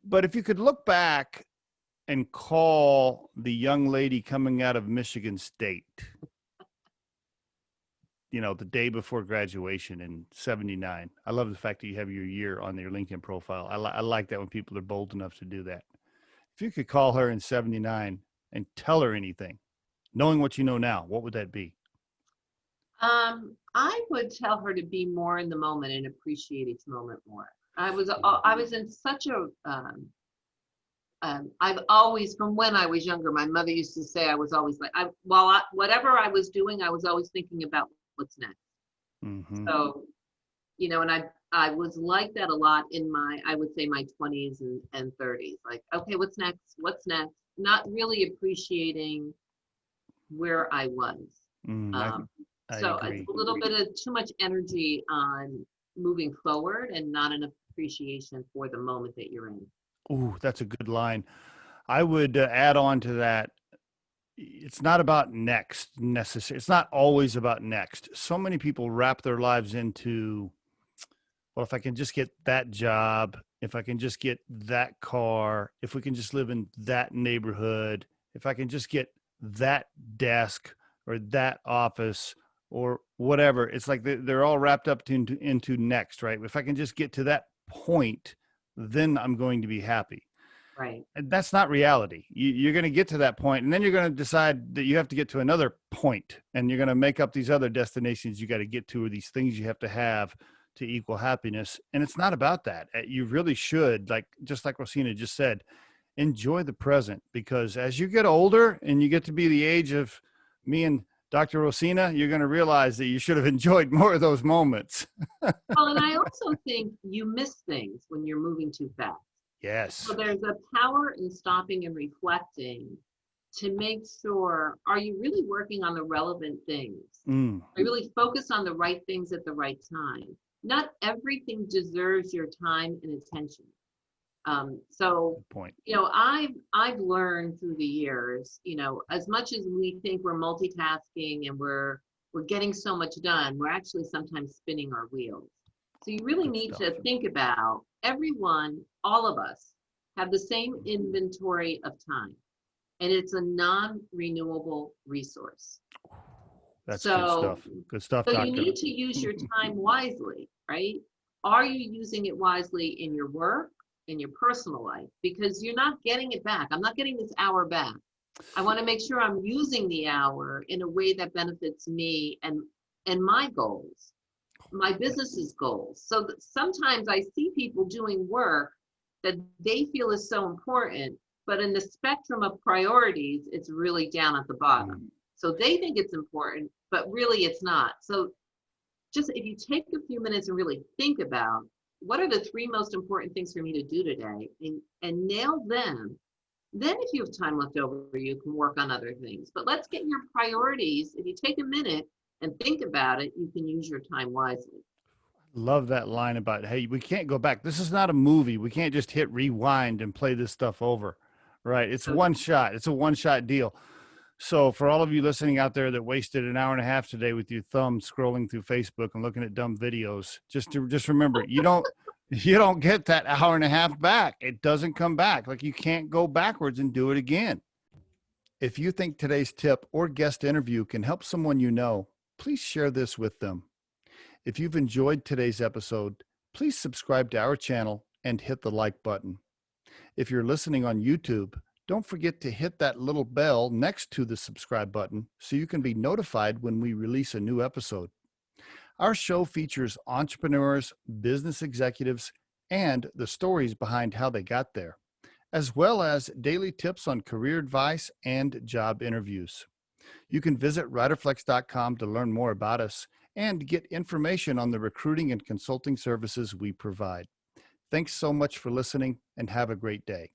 But if you could look back and call the young lady coming out of Michigan State, the day before graduation in 79. I love the fact that you have your year on your LinkedIn profile. I like that when people are bold enough to do that. If you could call her in 79 and tell her anything, knowing what you know now, what would that be? I would tell her to be more in the moment and appreciate each moment more. I was in such a I've always, from when I was younger, my mother used to say I was always like, whatever I was doing, I was always thinking about what's next. Mm-hmm. So, and I was like that a lot in I would say my 20s and 30s. Like, okay, what's next? What's next? Not really appreciating where I was. I So it's agree. a little bit of too much energy on moving forward and not an appreciation for the moment that you're in. Ooh, that's a good line. I would add on to that. It's not about next necessarily. It's not always about next. So many people wrap their lives into, well, if I can just get that job, if I can just get that car, if we can just live in that neighborhood, if I can just get that desk or that office or whatever. It's like they're all wrapped up into next, right? If I can just get to that point, then I'm going to be happy. Right. And that's not reality. You're going to get to that point, and then you're going to decide that you have to get to another point, and you're going to make up these other destinations you got to get to, or these things you have to equal happiness. And it's not about that. You really should, just like Rosina just said, enjoy the present, because as you get older and you get to be the age of me and Dr. Rosina, you're going to realize that you should have enjoyed more of those moments. Well, and I also think you miss things when you're moving too fast. So Yes. there's a power in stopping and reflecting to make sure, are you really working on the relevant things? Mm. Are you really focused on the right things at the right time? Not everything deserves your time and attention. So, Good point. I've learned through the years, as much as we think we're multitasking and we're getting so much done, we're actually sometimes spinning our wheels. So you really Good need stuff. to think about everyone, all of us have the same inventory of time, and it's a non-renewable resource. That's good So, stuff. Good stuff, so you doctor. need to use your time wisely, right? Are you using it wisely in your work, in your personal life? Because you're not getting it back. I'm not getting this hour back. I want to make sure I'm using the hour in a way that benefits me and my goals, my business's goals. So that sometimes I see people doing work that they feel is so important, but in the spectrum of priorities, it's really down at the bottom. So they think it's important, but really it's not. So just if you take a few minutes and really think about what are the three most important things for me to do today and nail them, then if you have time left over, you can work on other things. But let's get your priorities. If you take a minute and think about it, you can use your time wisely. Love that line about, hey, we can't go back. This is not a movie. We can't just hit rewind and play this stuff over, right? It's So one shot. It's a one-shot deal. So for all of you listening out there that wasted an hour and a half today with your thumb scrolling through Facebook and looking at dumb videos, just remember, you don't get that hour and a half back. It doesn't come back. Like, you can't go backwards and do it again. If you think today's tip or guest interview can help someone you know, please share this with them. If you've enjoyed today's episode, please subscribe to our channel and hit the like button. If you're listening on YouTube, don't forget to hit that little bell next to the subscribe button so you can be notified when we release a new episode. Our show features entrepreneurs, business executives, and the stories behind how they got there, as well as daily tips on career advice and job interviews. You can visit riderflex.com to learn more about us and get information on the recruiting and consulting services we provide. Thanks so much for listening, and have a great day.